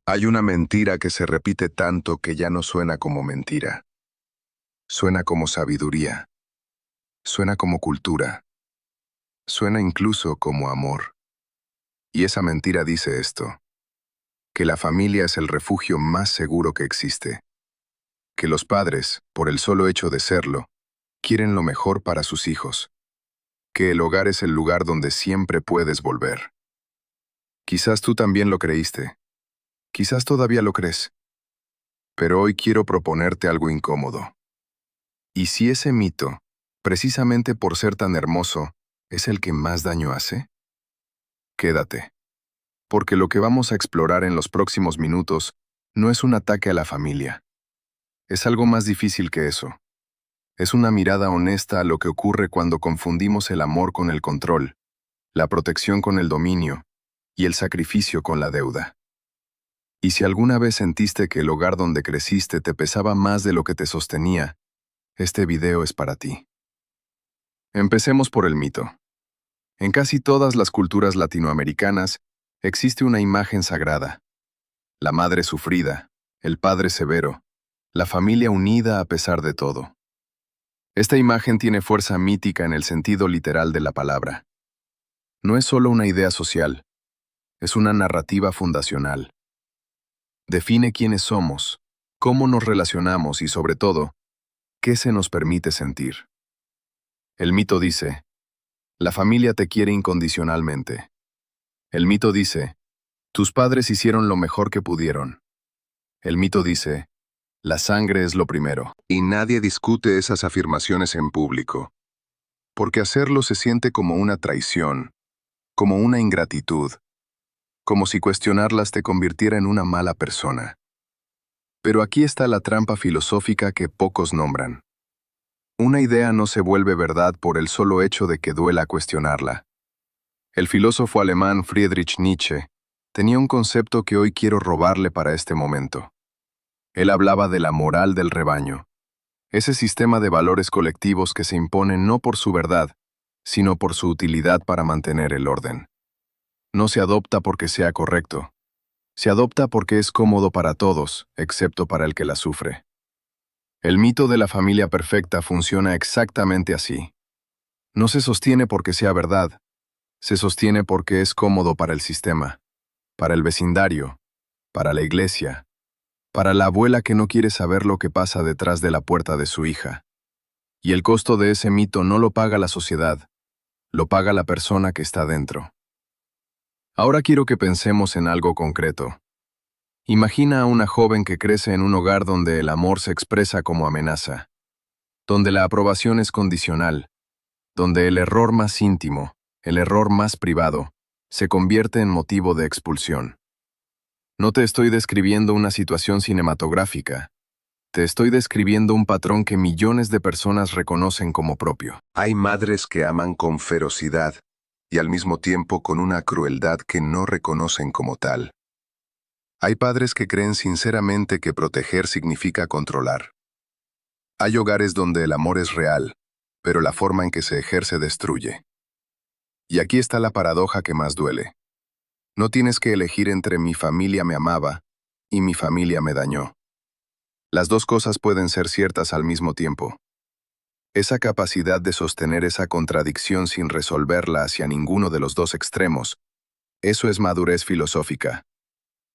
Hay una mentira que se repite tanto que ya no suena como mentira. Suena como sabiduría. Suena como cultura. Suena incluso como amor. Y esa mentira dice esto, que la familia es el refugio más seguro que existe. Que los padres, por el solo hecho de serlo, quieren lo mejor para sus hijos. Que el hogar es el lugar donde siempre puedes volver. Quizás tú también lo creíste. Quizás todavía lo crees. Pero hoy quiero proponerte algo incómodo. ¿Y si ese mito, precisamente por ser tan hermoso, es el que más daño hace? Quédate, porque lo que vamos a explorar en los próximos minutos no es un ataque a la familia. Es algo más difícil que eso. Es una mirada honesta a lo que ocurre cuando confundimos el amor con el control, la protección con el dominio y el sacrificio con la deuda. Y si alguna vez sentiste que el hogar donde creciste te pesaba más de lo que te sostenía, este video es para ti. Empecemos por el mito. En casi todas las culturas latinoamericanas existe una imagen sagrada. La madre sufrida, el padre severo, la familia unida a pesar de todo. Esta imagen tiene fuerza mítica en el sentido literal de la palabra. No es solo una idea social, es una narrativa fundacional. Define quiénes somos, cómo nos relacionamos y, sobre todo, qué se nos permite sentir. El mito dice, la familia te quiere incondicionalmente. El mito dice, tus padres hicieron lo mejor que pudieron. El mito dice, la sangre es lo primero. Y nadie discute esas afirmaciones en público, porque hacerlo se siente como una traición, como una ingratitud, como si cuestionarlas te convirtiera en una mala persona. Pero aquí está la trampa filosófica que pocos nombran. Una idea no se vuelve verdad por el solo hecho de que duela cuestionarla. El filósofo alemán Friedrich Nietzsche tenía un concepto que hoy quiero robarle para este momento. Él hablaba de la moral del rebaño, ese sistema de valores colectivos que se imponen no por su verdad, sino por su utilidad para mantener el orden. No se adopta porque sea correcto. Se adopta porque es cómodo para todos, excepto para el que la sufre. El mito de la familia perfecta funciona exactamente así. No se sostiene porque sea verdad, se sostiene porque es cómodo para el sistema, para el vecindario, para la iglesia, para la abuela que no quiere saber lo que pasa detrás de la puerta de su hija. Y el costo de ese mito no lo paga la sociedad, lo paga la persona que está dentro. Ahora quiero que pensemos en algo concreto. Imagina a una joven que crece en un hogar donde el amor se expresa como amenaza, donde la aprobación es condicional, donde el error más íntimo, el error más privado, se convierte en motivo de expulsión. No te estoy describiendo una situación cinematográfica, te estoy describiendo un patrón que millones de personas reconocen como propio. Hay madres que aman con ferocidad y al mismo tiempo con una crueldad que no reconocen como tal. Hay padres que creen sinceramente que proteger significa controlar. Hay hogares donde el amor es real, pero la forma en que se ejerce destruye. Y aquí está la paradoja que más duele. No tienes que elegir entre mi familia me amaba y mi familia me dañó. Las dos cosas pueden ser ciertas al mismo tiempo. Esa capacidad de sostener esa contradicción sin resolverla hacia ninguno de los dos extremos, eso es madurez filosófica.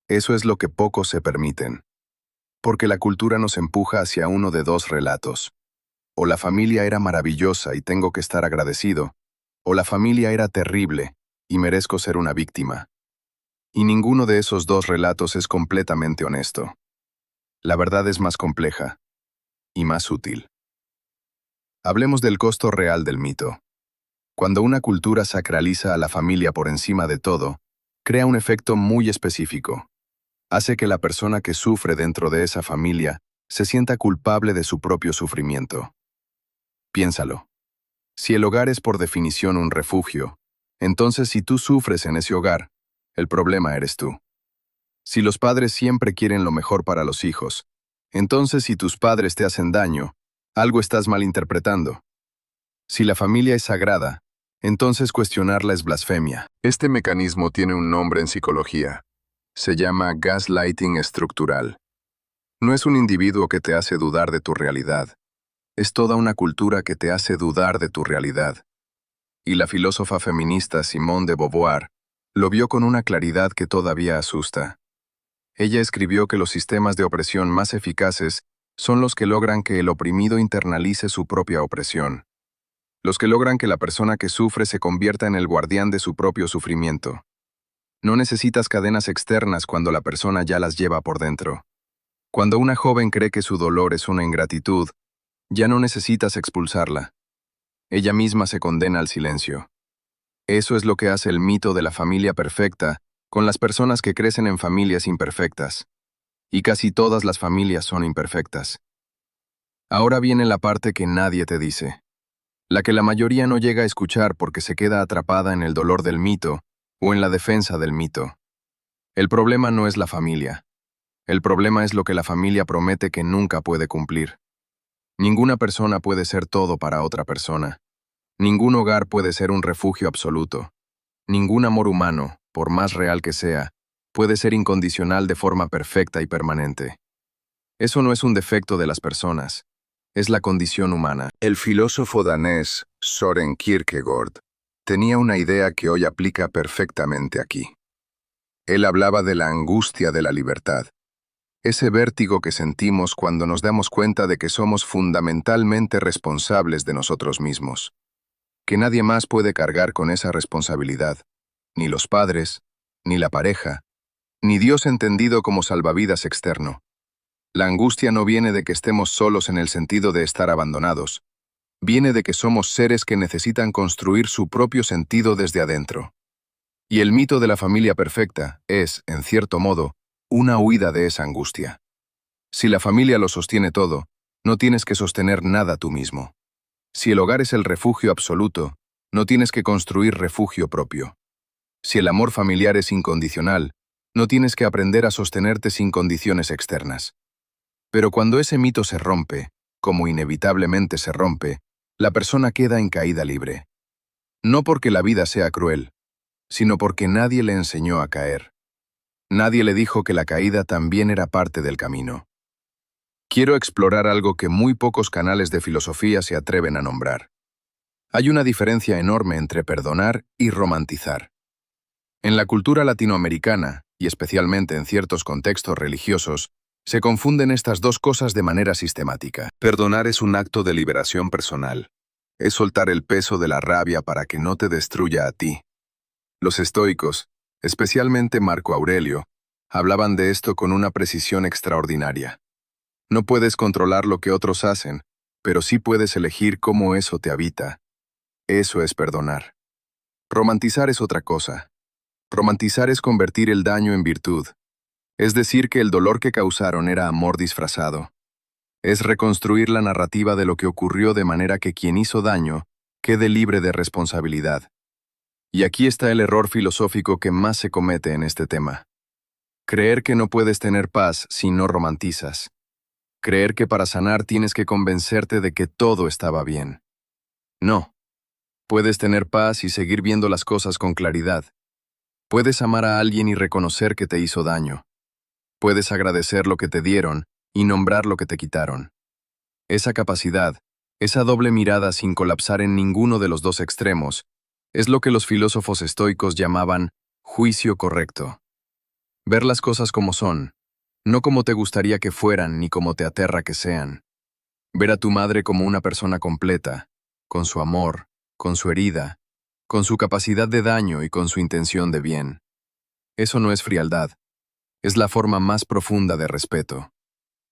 Eso es lo que pocos se permiten. Porque la cultura nos empuja hacia uno de dos relatos. O la familia era maravillosa y tengo que estar agradecido, o la familia era terrible y merezco ser una víctima. Y ninguno de esos dos relatos es completamente honesto. La verdad es más compleja y más útil. Hablemos del costo real del mito. Cuando una cultura sacraliza a la familia por encima de todo, crea un efecto muy específico. Hace que la persona que sufre dentro de esa familia se sienta culpable de su propio sufrimiento. Piénsalo. Si el hogar es por definición un refugio, entonces si tú sufres en ese hogar, el problema eres tú. Si los padres siempre quieren lo mejor para los hijos, entonces si tus padres te hacen daño, algo estás malinterpretando. Si la familia es sagrada, entonces cuestionarla es blasfemia. Este mecanismo tiene un nombre en psicología. Se llama gaslighting estructural. No es un individuo que te hace dudar de tu realidad. Es toda una cultura que te hace dudar de tu realidad. Y la filósofa feminista Simone de Beauvoir lo vio con una claridad que todavía asusta. Ella escribió que los sistemas de opresión más eficaces son los que logran que el oprimido internalice su propia opresión. Los que logran que la persona que sufre se convierta en el guardián de su propio sufrimiento. No necesitas cadenas externas cuando la persona ya las lleva por dentro. Cuando una joven cree que su dolor es una ingratitud, ya no necesitas expulsarla. Ella misma se condena al silencio. Eso es lo que hace el mito de la familia perfecta con las personas que crecen en familias imperfectas. Y casi todas las familias son imperfectas. Ahora viene la parte que nadie te dice. La que la mayoría no llega a escuchar porque se queda atrapada en el dolor del mito o en la defensa del mito. El problema no es la familia. El problema es lo que la familia promete que nunca puede cumplir. Ninguna persona puede ser todo para otra persona. Ningún hogar puede ser un refugio absoluto. Ningún amor humano, por más real que sea, puede ser incondicional de forma perfecta y permanente. Eso no es un defecto de las personas, es la condición humana. El filósofo danés Søren Kierkegaard tenía una idea que hoy aplica perfectamente aquí. Él hablaba de la angustia de la libertad, ese vértigo que sentimos cuando nos damos cuenta de que somos fundamentalmente responsables de nosotros mismos, que nadie más puede cargar con esa responsabilidad, ni los padres, ni la pareja, ni Dios entendido como salvavidas externo. La angustia no viene de que estemos solos en el sentido de estar abandonados, viene de que somos seres que necesitan construir su propio sentido desde adentro. Y el mito de la familia perfecta es, en cierto modo, una huida de esa angustia. Si la familia lo sostiene todo, no tienes que sostener nada tú mismo. Si el hogar es el refugio absoluto, no tienes que construir refugio propio. Si el amor familiar es incondicional, no tienes que aprender a sostenerte sin condiciones externas. Pero cuando ese mito se rompe, como inevitablemente se rompe, la persona queda en caída libre. No porque la vida sea cruel, sino porque nadie le enseñó a caer. Nadie le dijo que la caída también era parte del camino. Quiero explorar algo que muy pocos canales de filosofía se atreven a nombrar. Hay una diferencia enorme entre perdonar y romantizar. En la cultura latinoamericana, y especialmente en ciertos contextos religiosos, se confunden estas dos cosas de manera sistemática. Perdonar es un acto de liberación personal. Es soltar el peso de la rabia para que no te destruya a ti. Los estoicos, especialmente Marco Aurelio, hablaban de esto con una precisión extraordinaria. No puedes controlar lo que otros hacen, pero sí puedes elegir cómo eso te habita. Eso es perdonar. Romantizar es otra cosa. Romantizar es convertir el daño en virtud. Es decir que el dolor que causaron era amor disfrazado. Es reconstruir la narrativa de lo que ocurrió de manera que quien hizo daño quede libre de responsabilidad. Y aquí está el error filosófico que más se comete en este tema. Creer que no puedes tener paz si no romantizas. Creer que para sanar tienes que convencerte de que todo estaba bien. No. Puedes tener paz y seguir viendo las cosas con claridad. Puedes amar a alguien y reconocer que te hizo daño. Puedes agradecer lo que te dieron y nombrar lo que te quitaron. Esa capacidad, esa doble mirada sin colapsar en ninguno de los dos extremos, es lo que los filósofos estoicos llamaban juicio correcto. Ver las cosas como son, no como te gustaría que fueran ni como te aterra que sean. Ver a tu madre como una persona completa, con su amor, con su herida, con su capacidad de daño y con su intención de bien. Eso no es frialdad. Es la forma más profunda de respeto.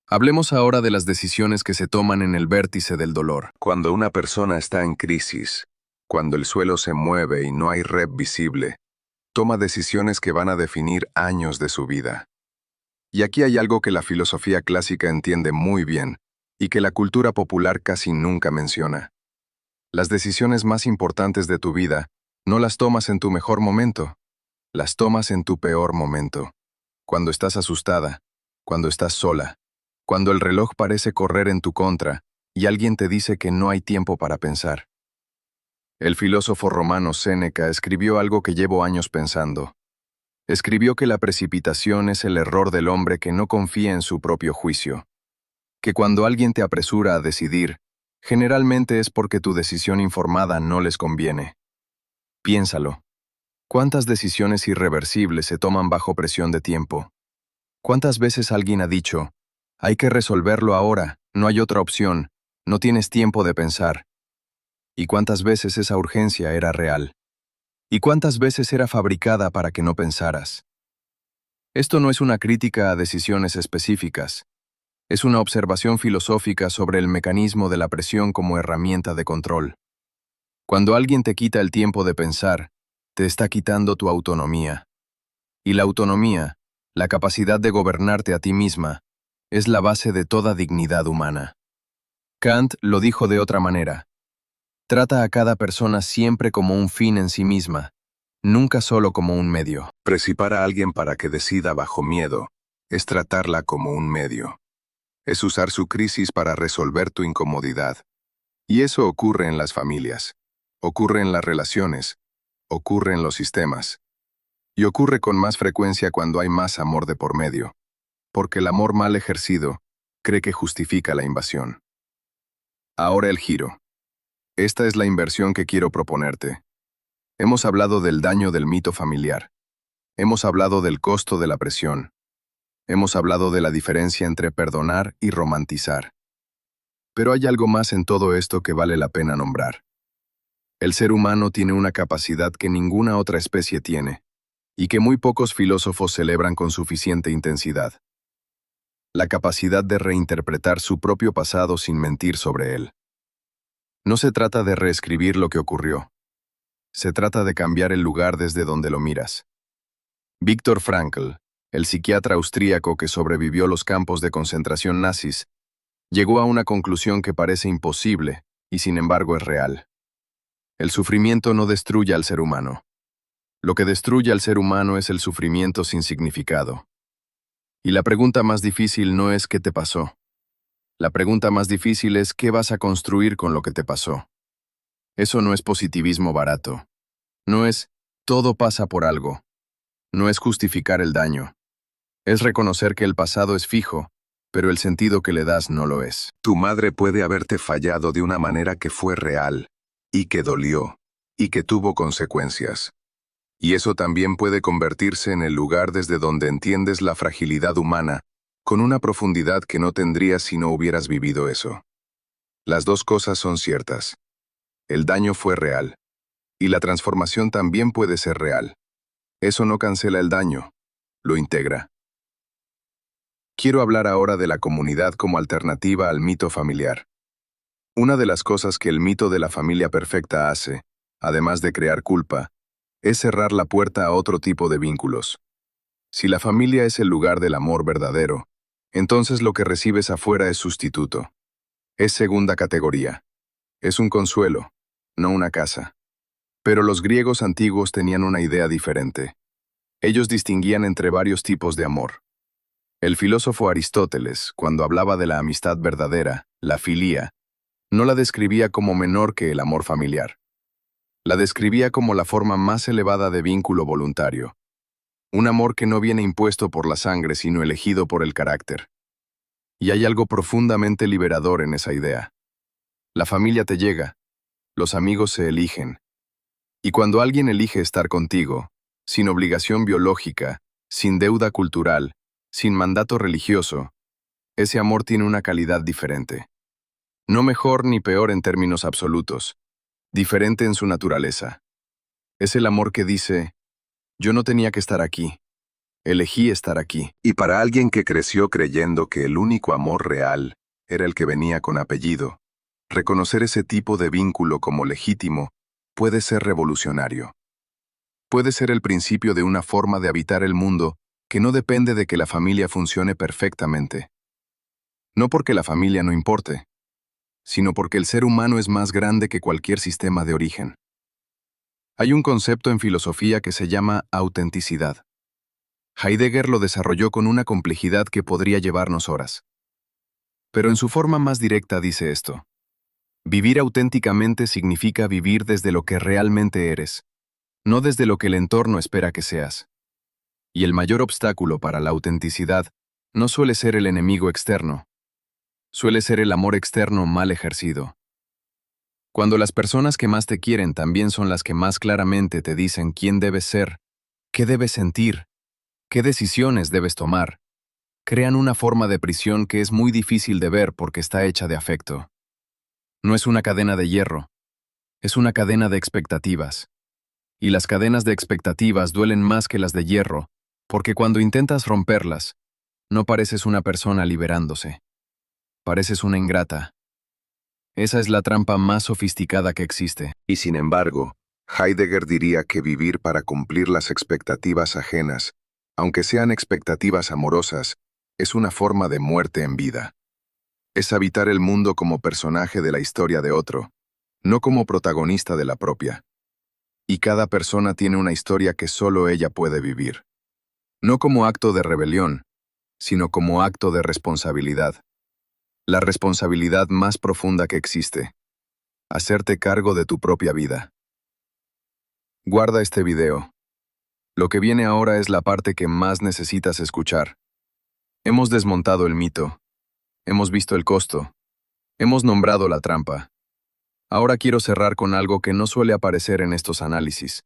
Hablemos ahora de las decisiones que se toman en el vértice del dolor. Cuando una persona está en crisis, cuando el suelo se mueve y no hay red visible, toma decisiones que van a definir años de su vida. Y aquí hay algo que la filosofía clásica entiende muy bien y que la cultura popular casi nunca menciona. Las decisiones más importantes de tu vida no las tomas en tu mejor momento, las tomas en tu peor momento. Cuando estás asustada, cuando estás sola, cuando el reloj parece correr en tu contra y alguien te dice que no hay tiempo para pensar. El filósofo romano Séneca escribió algo que llevo años pensando. Escribió que la precipitación es el error del hombre que no confía en su propio juicio, que cuando alguien te apresura a decidir, generalmente es porque tu decisión informada no les conviene. Piénsalo. ¿Cuántas decisiones irreversibles se toman bajo presión de tiempo? ¿Cuántas veces alguien ha dicho, hay que resolverlo ahora, no hay otra opción, no tienes tiempo de pensar? ¿Y cuántas veces esa urgencia era real? ¿Y cuántas veces era fabricada para que no pensaras? Esto no es una crítica a decisiones específicas, es una observación filosófica sobre el mecanismo de la presión como herramienta de control. Cuando alguien te quita el tiempo de pensar, te está quitando tu autonomía. Y la autonomía, la capacidad de gobernarte a ti misma, es la base de toda dignidad humana. Kant lo dijo de otra manera. Trata a cada persona siempre como un fin en sí misma, nunca solo como un medio. Precipar a alguien para que decida bajo miedo es tratarla como un medio. Es usar su crisis para resolver tu incomodidad. Y eso ocurre en las familias, ocurre en las relaciones, ocurre en los sistemas. Y ocurre con más frecuencia cuando hay más amor de por medio, porque el amor mal ejercido cree que justifica la invasión. Ahora el giro. Esta es la inversión que quiero proponerte. Hemos hablado del daño del mito familiar. Hemos hablado del costo de la presión. Hemos hablado de la diferencia entre perdonar y romantizar. Pero hay algo más en todo esto que vale la pena nombrar. El ser humano tiene una capacidad que ninguna otra especie tiene, y que muy pocos filósofos celebran con suficiente intensidad. La capacidad de reinterpretar su propio pasado sin mentir sobre él. No se trata de reescribir lo que ocurrió. Se trata de cambiar el lugar desde donde lo miras. Viktor Frankl, el psiquiatra austríaco que sobrevivió los campos de concentración nazis, llegó a una conclusión que parece imposible y sin embargo es real. El sufrimiento no destruye al ser humano. Lo que destruye al ser humano es el sufrimiento sin significado. Y la pregunta más difícil no es ¿qué te pasó? La pregunta más difícil es ¿qué vas a construir con lo que te pasó? Eso no es positivismo barato. No es todo pasa por algo. No es justificar el daño. Es reconocer que el pasado es fijo, pero el sentido que le das no lo es. Tu madre puede haberte fallado de una manera que fue real, y que dolió, y que tuvo consecuencias. Y eso también puede convertirse en el lugar desde donde entiendes la fragilidad humana, con una profundidad que no tendrías si no hubieras vivido eso. Las dos cosas son ciertas. El daño fue real, y la transformación también puede ser real. Eso no cancela el daño, lo integra. Quiero hablar ahora de la comunidad como alternativa al mito familiar. Una de las cosas que el mito de la familia perfecta hace, además de crear culpa, es cerrar la puerta a otro tipo de vínculos. Si la familia es el lugar del amor verdadero, entonces lo que recibes afuera es sustituto. Es segunda categoría. Es un consuelo, no una casa. Pero los griegos antiguos tenían una idea diferente. Ellos distinguían entre varios tipos de amor. El filósofo Aristóteles, cuando hablaba de la amistad verdadera, la filía, no la describía como menor que el amor familiar. La describía como la forma más elevada de vínculo voluntario. Un amor que no viene impuesto por la sangre, sino elegido por el carácter. Y hay algo profundamente liberador en esa idea. La familia te llega, los amigos se eligen. Y cuando alguien elige estar contigo, sin obligación biológica, sin deuda cultural, sin mandato religioso, ese amor tiene una calidad diferente. No mejor ni peor en términos absolutos, diferente en su naturaleza. Es el amor que dice, yo no tenía que estar aquí, elegí estar aquí. Y para alguien que creció creyendo que el único amor real era el que venía con apellido, reconocer ese tipo de vínculo como legítimo puede ser revolucionario. Puede ser el principio de una forma de habitar el mundo que no depende de que la familia funcione perfectamente. No porque la familia no importe, sino porque el ser humano es más grande que cualquier sistema de origen. Hay un concepto en filosofía que se llama autenticidad. Heidegger lo desarrolló con una complejidad que podría llevarnos horas. Pero en su forma más directa dice esto. Vivir auténticamente significa vivir desde lo que realmente eres, no desde lo que el entorno espera que seas. Y el mayor obstáculo para la autenticidad no suele ser el enemigo externo, suele ser el amor externo mal ejercido. Cuando las personas que más te quieren también son las que más claramente te dicen quién debes ser, qué debes sentir, qué decisiones debes tomar, crean una forma de prisión que es muy difícil de ver porque está hecha de afecto. No es una cadena de hierro, es una cadena de expectativas. Y las cadenas de expectativas duelen más que las de hierro, porque cuando intentas romperlas, no pareces una persona liberándose. Pareces una ingrata. Esa es la trampa más sofisticada que existe. Y sin embargo, Heidegger diría que vivir para cumplir las expectativas ajenas, aunque sean expectativas amorosas, es una forma de muerte en vida. Es habitar el mundo como personaje de la historia de otro, no como protagonista de la propia. Y cada persona tiene una historia que solo ella puede vivir. No como acto de rebelión, sino como acto de responsabilidad. La responsabilidad más profunda que existe. Hacerte cargo de tu propia vida. Guarda este video. Lo que viene ahora es la parte que más necesitas escuchar. Hemos desmontado el mito. Hemos visto el costo. Hemos nombrado la trampa. Ahora quiero cerrar con algo que no suele aparecer en estos análisis.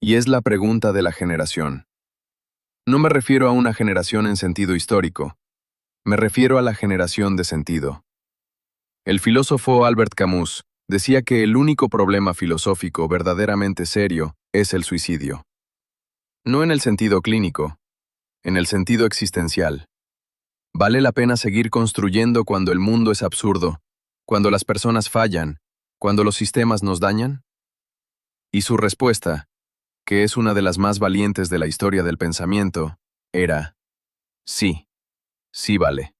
Y es la pregunta de la generación. No me refiero a una generación en sentido histórico. Me refiero a la generación de sentido. El filósofo Albert Camus decía que el único problema filosófico verdaderamente serio es el suicidio. No en el sentido clínico, en el sentido existencial. ¿Vale la pena seguir construyendo cuando el mundo es absurdo, cuando las personas fallan, cuando los sistemas nos dañan? Y su respuesta, que es una de las más valientes de la historia del pensamiento, era: sí, sí vale.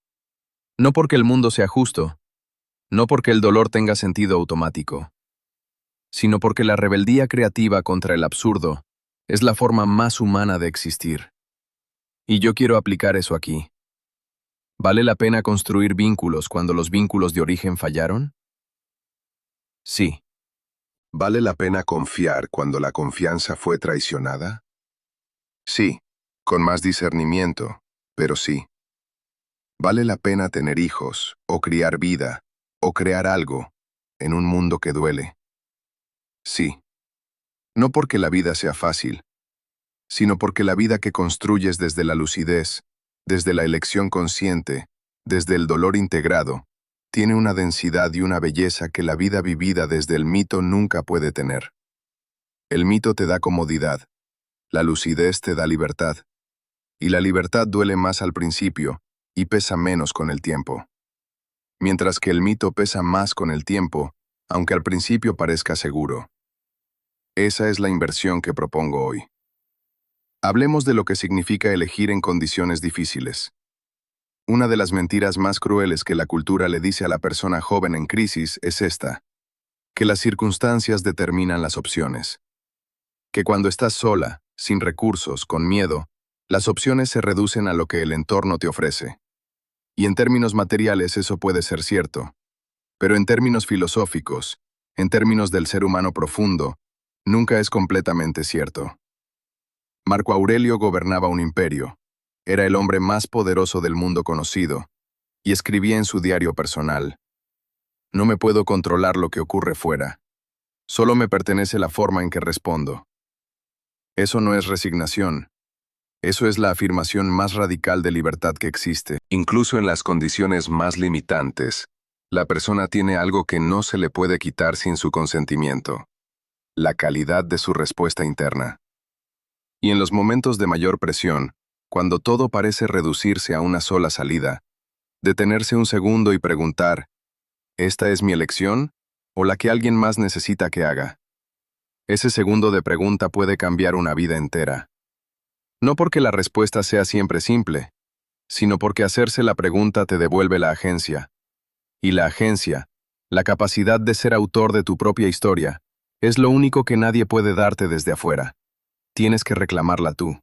No porque el mundo sea justo, no porque el dolor tenga sentido automático, sino porque la rebeldía creativa contra el absurdo es la forma más humana de existir. Y yo quiero aplicar eso aquí. ¿Vale la pena construir vínculos cuando los vínculos de origen fallaron? Sí. ¿Vale la pena confiar cuando la confianza fue traicionada? Sí, con más discernimiento, pero sí. ¿Vale la pena tener hijos, o criar vida, o crear algo, en un mundo que duele? Sí. No porque la vida sea fácil, sino porque la vida que construyes desde la lucidez, desde la elección consciente, desde el dolor integrado, tiene una densidad y una belleza que la vida vivida desde el mito nunca puede tener. El mito te da comodidad, la lucidez te da libertad, y la libertad duele más al principio y pesa menos con el tiempo. Mientras que el mito pesa más con el tiempo, aunque al principio parezca seguro. Esa es la inversión que propongo hoy. Hablemos de lo que significa elegir en condiciones difíciles. Una de las mentiras más crueles que la cultura le dice a la persona joven en crisis es esta: que las circunstancias determinan las opciones. Que cuando estás sola, sin recursos, con miedo, las opciones se reducen a lo que el entorno te ofrece. Y en términos materiales eso puede ser cierto. Pero en términos filosóficos, en términos del ser humano profundo, nunca es completamente cierto. Marco Aurelio gobernaba un imperio. Era el hombre más poderoso del mundo conocido, y escribía en su diario personal: no me puedo controlar lo que ocurre fuera. Solo me pertenece la forma en que respondo. Eso no es resignación. Eso es la afirmación más radical de libertad que existe. Incluso en las condiciones más limitantes, la persona tiene algo que no se le puede quitar sin su consentimiento: la calidad de su respuesta interna. Y en los momentos de mayor presión, cuando todo parece reducirse a una sola salida, detenerse un segundo y preguntar: ¿esta es mi elección o la que alguien más necesita que haga? Ese segundo de pregunta puede cambiar una vida entera. No porque la respuesta sea siempre simple, sino porque hacerse la pregunta te devuelve la agencia. Y la agencia, la capacidad de ser autor de tu propia historia, es lo único que nadie puede darte desde afuera. Tienes que reclamarla tú.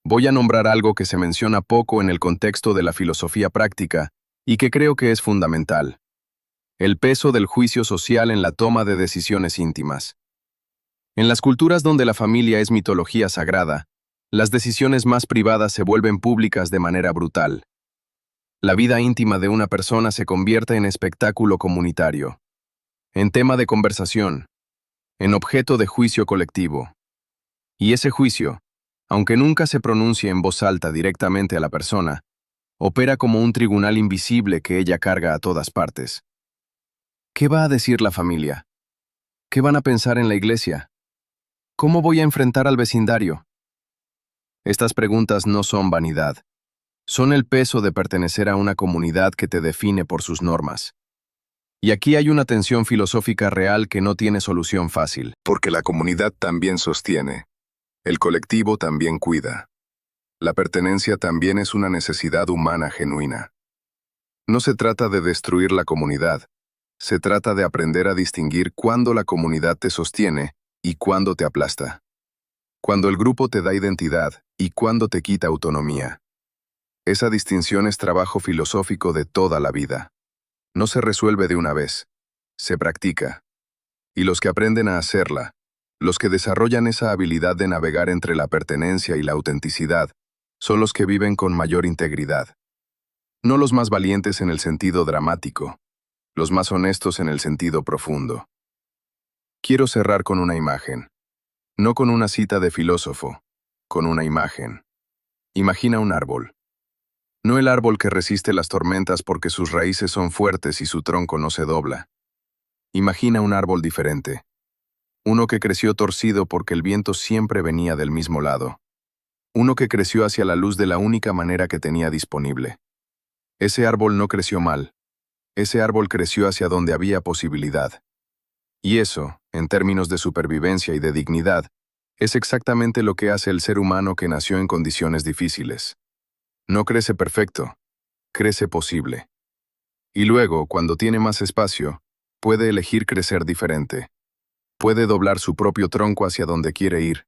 Voy a nombrar algo que se menciona poco en el contexto de la filosofía práctica y que creo que es fundamental: el peso del juicio social en la toma de decisiones íntimas. En las culturas donde la familia es mitología sagrada, Las decisiones más privadas se vuelven públicas de manera brutal. La vida íntima de una persona se convierte en espectáculo comunitario, en tema de conversación, en objeto de juicio colectivo. Y ese juicio, aunque nunca se pronuncie en voz alta directamente a la persona, opera como un tribunal invisible que ella carga a todas partes. ¿Qué va a decir la familia? ¿Qué van a pensar en la iglesia? ¿Cómo voy a enfrentar al vecindario? Estas preguntas no son vanidad. Son el peso de pertenecer a una comunidad que te define por sus normas. Y aquí hay una tensión filosófica real que no tiene solución fácil. Porque la comunidad también sostiene. El colectivo también cuida. La pertenencia también es una necesidad humana genuina. No se trata de destruir la comunidad. Se trata de aprender a distinguir cuándo la comunidad te sostiene y cuándo te aplasta. Cuando el grupo te da identidad y cuándo te quita autonomía. Esa distinción es trabajo filosófico de toda la vida. No se resuelve de una vez. Se practica. Y los que aprenden a hacerla, los que desarrollan esa habilidad de navegar entre la pertenencia y la autenticidad, son los que viven con mayor integridad. No los más valientes en el sentido dramático, los más honestos en el sentido profundo. Quiero cerrar con una imagen. No con una cita de filósofo, con una imagen. Imagina un árbol. No el árbol que resiste las tormentas porque sus raíces son fuertes y su tronco no se dobla. Imagina un árbol diferente. Uno que creció torcido porque el viento siempre venía del mismo lado. Uno que creció hacia la luz de la única manera que tenía disponible. Ese árbol no creció mal. Ese árbol creció hacia donde había posibilidad. Y eso, en términos de supervivencia y de dignidad, es exactamente lo que hace el ser humano que nació en condiciones difíciles. No crece perfecto, crece posible. Y luego, cuando tiene más espacio, puede elegir crecer diferente. Puede doblar su propio tronco hacia donde quiere ir,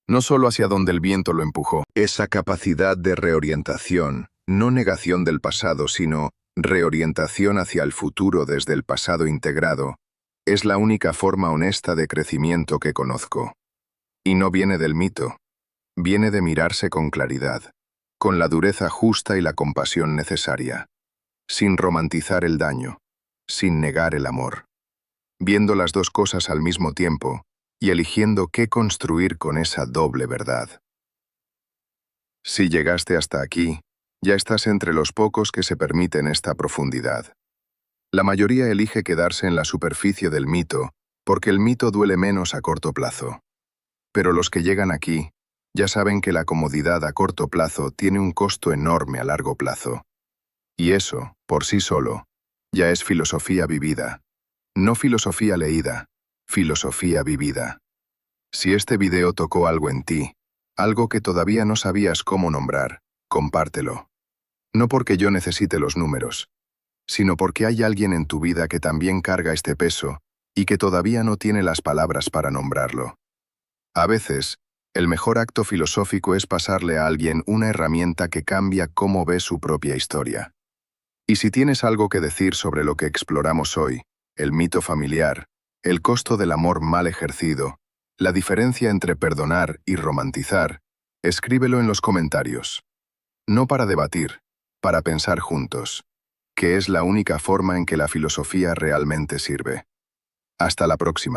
no solo hacia donde el viento lo empujó. Esa capacidad de reorientación, no negación del pasado, sino reorientación hacia el futuro desde el pasado integrado, es la única forma honesta de crecimiento que conozco. Y no viene del mito, viene de mirarse con claridad, con la dureza justa y la compasión necesaria, sin romantizar el daño, sin negar el amor, viendo las dos cosas al mismo tiempo y eligiendo qué construir con esa doble verdad. Si llegaste hasta aquí, ya estás entre los pocos que se permiten esta profundidad. La mayoría elige quedarse en la superficie del mito, porque el mito duele menos a corto plazo. Pero los que llegan aquí, ya saben que la comodidad a corto plazo tiene un costo enorme a largo plazo. Y eso, por sí solo, ya es filosofía vivida. No filosofía leída, filosofía vivida. Si este video tocó algo en ti, algo que todavía no sabías cómo nombrar, compártelo. No porque yo necesite los números, sino porque hay alguien en tu vida que también carga este peso y que todavía no tiene las palabras para nombrarlo. A veces, el mejor acto filosófico es pasarle a alguien una herramienta que cambia cómo ve su propia historia. Y si tienes algo que decir sobre lo que exploramos hoy, el mito familiar, el costo del amor mal ejercido, la diferencia entre perdonar y romantizar, escríbelo en los comentarios. No para debatir, para pensar juntos, que es la única forma en que la filosofía realmente sirve. Hasta la próxima.